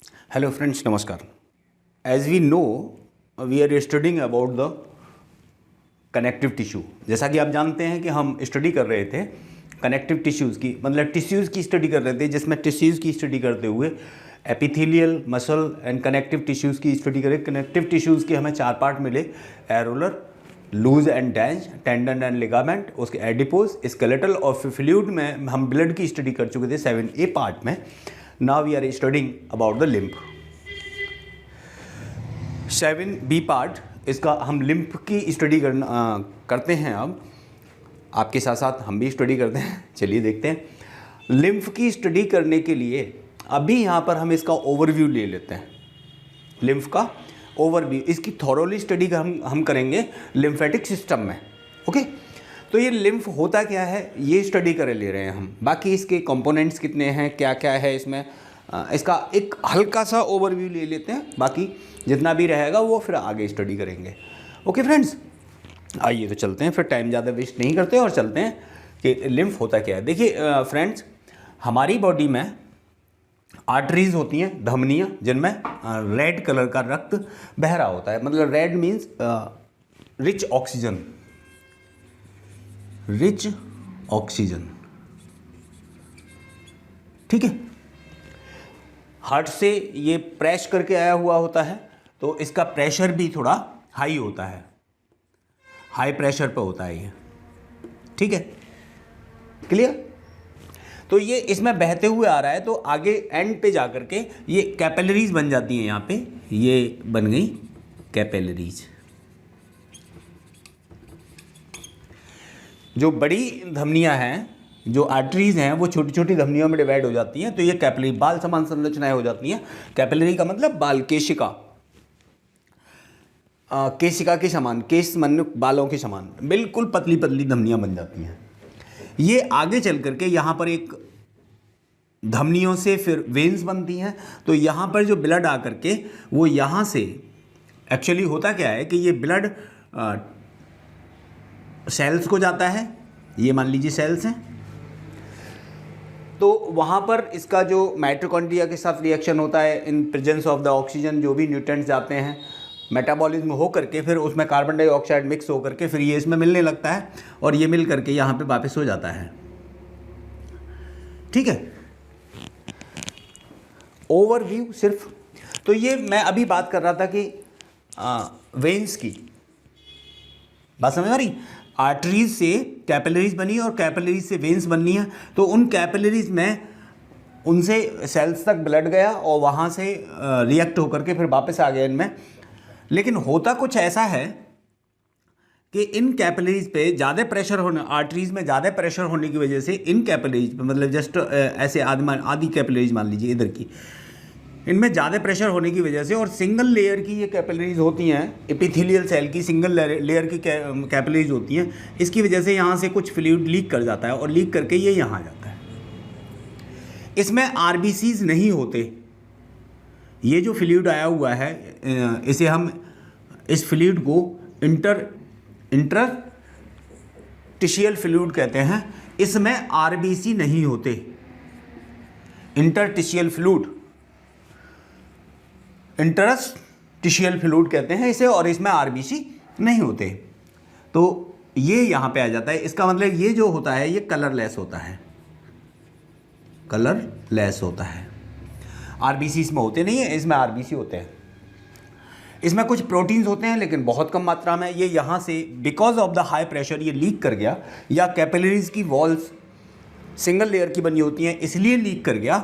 Hello friends, नमस्कार। As we know, we are studying about the connective tissue. जैसा कि आप जानते हैं कि हम स्टडी कर रहे थे कनेक्टिव टिश्यूज़ की, मतलब टिश्यूज़ की स्टडी कर रहे थे, जिसमें टिश्यूज़ की स्टडी करते हुए epithelial, muscle and connective tissues की स्टडी करें। कनेक्टिव टिश्यूज़ के हमें 4 पार्ट मिले: areolar, loose and dense, tendon and ligament, उसके एडिपोज, स्केलेटल, और फ्लूइड में हम ब्लड की स्टडी कर चुके थे 7A पार्ट में। Now we are studying about the lymph. 7B part, इसका हम लिम्फ की स्टडी करते हैं। अब आपके साथ साथ हम भी स्टडी करते हैं। चलिए देखते हैं। लिम्फ की स्टडी करने के लिए अभी यहाँ पर हम इसका ओवरव्यू ले लेते हैं। लिम्फ का ओवरव्यू, इसकी थॉरोली स्टडी का हम करेंगे लिम्फेटिक सिस्टम में। ओके, तो ये लिम्फ होता क्या है ये स्टडी कर ले रहे हैं हम। बाकी इसके कंपोनेंट्स कितने हैं, क्या क्या है इसमें, इसका एक हल्का सा ओवरव्यू ले लेते हैं। बाकी जितना भी रहेगा वो फिर आगे स्टडी करेंगे। ओके फ्रेंड्स, आइए तो चलते हैं, फिर टाइम ज़्यादा वेस्ट नहीं करते और चलते हैं कि लिम्फ होता क्या है। देखिए फ्रेंड्स, हमारी बॉडी में आर्टरीज होती हैं, धमनियाँ, जिनमें रेड कलर का रक्त बह रहा होता है। मतलब red means rich oxygen, rich oxygen. ठीक है, हार्ट से ये प्रेस करके आया हुआ होता है, तो इसका प्रेशर भी थोड़ा हाई होता है, हाई प्रेशर पे होता है ये। ठीक है, क्लियर। तो ये इसमें बहते हुए आ रहा है, तो आगे एंड पे जाकर के ये कैपिलरीज बन जाती हैं। यहाँ पे ये बन गई कैपिलरीज। जो बड़ी धमनियाँ हैं, जो आर्टरीज हैं, वो छोटी छोटी धमनियों में डिवाइड हो जाती हैं, तो ये कैपिलरी बाल समान संरचनाएं हो जाती हैं। कैपिलरी का मतलब बाल, केशिका, केशिका के समान, केश मन बालों के समान बिल्कुल पतली पतली धमनियां बन जाती हैं। ये आगे चल करके यहाँ पर एक धमनियों से फिर वेन्स बनती हैं। तो यहाँ पर जो ब्लड आ करके वो यहाँ से, एक्चुअली होता क्या है कि ये ब्लड सेल्स को जाता है, ये मान लीजिए सेल्स हैं, तो वहाँ पर इसका जो माइटोकॉन्ड्रिया के साथ रिएक्शन होता है, in presence of the oxygen, जो भी न्यूट्रिएंट्स जाते हैं, मेटाबॉलिज्म हो करके फिर उसमें कार्बन डाइऑक्साइड मिक्स हो करके फिर ये इसमें मिलने लगता है, और ये मिल करके यहाँ पे वापस हो जाता है। ठीक है, ओवरव्यू सिर्फ। तो ये मैं अभी बात कर रहा था कि वेन्स की बात समझ आ रही। आर्टरीज से कैपिलरीज बनी और कैपिलरीज से वेन्स बननी है, तो उन कैपिलरीज में उनसे सेल्स तक ब्लड गया और वहाँ से रिएक्ट होकर के फिर वापस आ गया इनमें। लेकिन होता कुछ ऐसा है कि इन कैपिलरीज पे ज़्यादा प्रेशर होने, आर्टरीज में ज़्यादा प्रेशर होने की वजह से इन कैपिलरीज पे, मतलब जस्ट ऐसे आदि कैपिलरीज मान लीजिए इधर की, इनमें ज़्यादा प्रेशर होने की वजह से, और सिंगल लेयर की ये कैपिलरीज होती हैं, एपिथेलियल सेल की सिंगल लेयर की कैपिलरीज होती हैं, इसकी वजह से यहाँ से कुछ फ्लूइड लीक कर जाता है, और लीक करके ये यहाँ आ जाता है। इसमें आरबीसीज नहीं होते। ये जो फ्लूइड आया हुआ है, इसे हम, इस फ्लूइड को इंटरस्टिशियल फ्लूइड कहते हैं। इसमें आरबीसी नहीं होते। इंटरस्टिशियल फ्लूइड, इंटरस्टिशियल फ्लूइड कहते हैं इसे, और इसमें आरबीसी नहीं होते। तो ये यहाँ पे आ जाता है। इसका मतलब ये जो होता है ये कलरलेस होता है, कलरलेस होता है। आरबीसी इसमें होते नहीं है, इसमें आरबीसी होते हैं। इसमें कुछ प्रोटीन्स होते हैं लेकिन बहुत कम मात्रा में। ये यहाँ से because of the high pressure ये लीक कर गया, या कैपिलरीज की वॉल्स सिंगल लेयर की बनी होती हैं इसलिए लीक कर गया।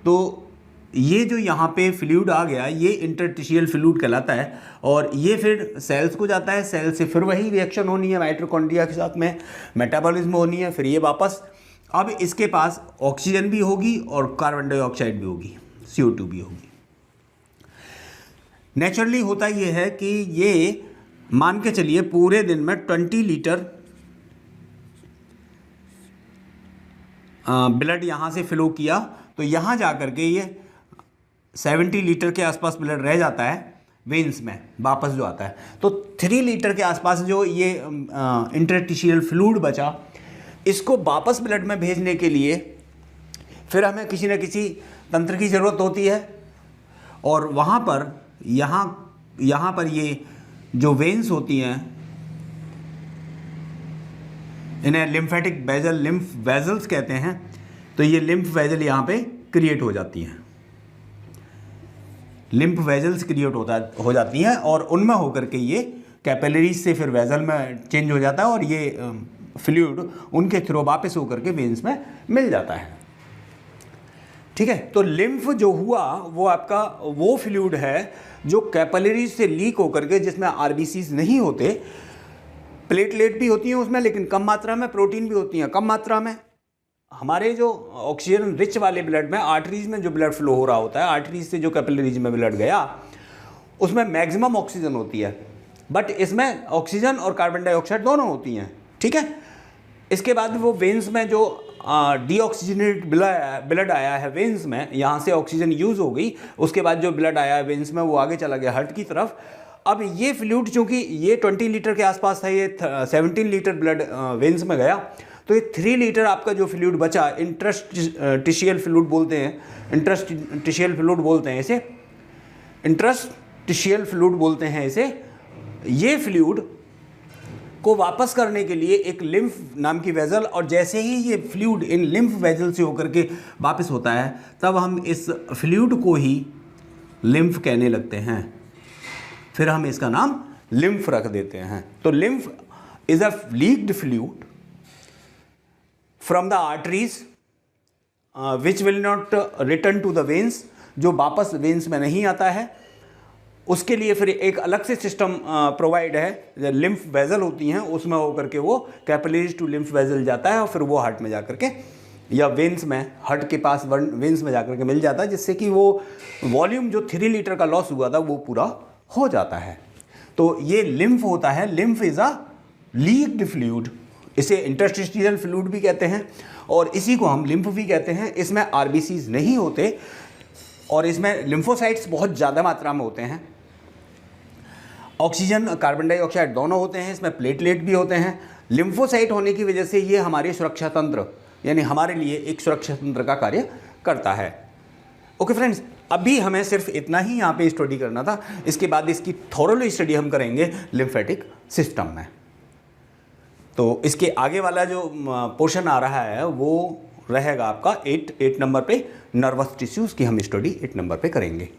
तो ये जो यहाँ पे फ्लूइड आ गया ये इंटरस्टिशियल फ्लूइड कहलाता है, और ये फिर सेल्स को जाता है। सेल से फिर वही रिएक्शन होनी है माइटोकॉन्ड्रिया के साथ में, मेटाबॉलिज्म होनी है, फिर ये वापस। अब इसके पास ऑक्सीजन भी होगी और कार्बन डाइऑक्साइड भी होगी, CO2 भी होगी। नेचुरली होता ये है कि ये मान के चलिए पूरे दिन में 20 लीटर ब्लड यहाँ से फ्लो किया, तो यहाँ जा कर के ये 70 लीटर के आसपास ब्लड रह जाता है वेन्स में वापस जो आता है। तो 3 लीटर के आसपास जो ये इंटरस्टिशियल फ्लूइड बचा, इसको वापस ब्लड में भेजने के लिए फिर हमें किसी न किसी तंत्र की ज़रूरत होती है, और वहाँ पर यहाँ पर ये जो वेन्स होती हैं इन्हें लिम्फेटिक वेजल, लिम्फ वेजल्स कहते हैं। तो ये लिम्फ वेजल यहाँ पे क्रिएट हो जाती हैं, लिम्फ वेजल्स क्रिएट हो जाती हैं और उनमें होकर के ये कैपिलरीज से फिर वेजल में चेंज हो जाता है और ये फ्लूइड उनके थ्रू वापस होकर के वेन्स में मिल जाता है। ठीक है, तो लिम्फ जो हुआ वो आपका वो फ्लूइड है जो कैपिलरीज से लीक होकर के, जिसमें आरबीसीज नहीं होते, प्लेटलेट भी होती हैं उसमें लेकिन कम मात्रा में, प्रोटीन भी होती हैं कम मात्रा में। हमारे जो ऑक्सीजन रिच वाले ब्लड में, आर्टरीज में जो ब्लड फ्लो हो रहा होता है, आर्टरीज से जो कैपिलरीज में ब्लड गया उसमें मैक्सिमम ऑक्सीजन होती है, बट इसमें ऑक्सीजन और कार्बन डाइऑक्साइड दोनों होती हैं। ठीक है, इसके बाद वो वेन्स में जो डीऑक्सीजनेटेड ब्लड आया है वेन्स में, यहाँ से ऑक्सीजन यूज़ हो गई, उसके बाद जो ब्लड आया है वेन्स में वो आगे चला गया हार्ट की तरफ। अब ये फ्लूइड चूँकि ये 20 लीटर के आसपास था, ये 17 लीटर ब्लड वेन्स में गया, तो ये 3 लीटर आपका जो फ्लूइड बचा, इंटरस्टिशियल फ्लूइड बोलते हैं, इंटरस्टिशियल फ्लूइड बोलते हैं इसे, इंटरस्टिशियल फ्लूइड बोलते हैं इसे। ये फ्लूइड को वापस करने के लिए एक लिम्फ नाम की वेजल, और जैसे ही ये फ्लूइड इन लिम्फ वेजल से होकर के वापस होता है तब हम इस फ्लूइड को ही लिम्फ कहने लगते हैं, फिर हम इसका नाम लिम्फ रख देते हैं। तो lymph is a leaked fluid from the arteries which will not return to the veins, जो वापस वेन्स में नहीं आता है। उसके लिए फिर एक अलग से सिस्टम प्रोवाइड है, लिम्फ वेजल होती हैं उसमें होकर के वो कैपिलरीज टू लिम्फ वेजल जाता है और फिर वो हार्ट में जाकर के या वेन्स में, हार्ट के पास वेन्स में जाकर के मिल जाता है, जिससे कि वो वॉल्यूम जो 3 लीटर का लॉस हुआ था वो पूरा हो जाता है। तो ये लिम्फ होता है, lymph is a leaked fluid, इसे इंटरस्टिशियल फ्लूइड भी कहते हैं और इसी को हम लिम्फ भी कहते हैं। इसमें आरबीसीज नहीं होते और इसमें लिम्फोसाइट्स बहुत ज़्यादा मात्रा में होते हैं, ऑक्सीजन कार्बन डाइऑक्साइड दोनों होते हैं, इसमें प्लेटलेट भी होते हैं। लिम्फोसाइट होने की वजह से ये हमारे सुरक्षा तंत्र, यानी हमारे लिए एक सुरक्षा तंत्र का कार्य करता है। ओके फ्रेंड्स, अभी हमें सिर्फ इतना ही यहाँ पे स्टडी करना था, इसके बाद इसकी थोरोली स्टडी हम करेंगे लिम्फेटिक सिस्टम में। तो इसके आगे वाला जो पोर्शन आ रहा है वो रहेगा आपका 8 नंबर पे, नर्वस टिश्यूज़ की हम स्टडी 8 नंबर पे करेंगे।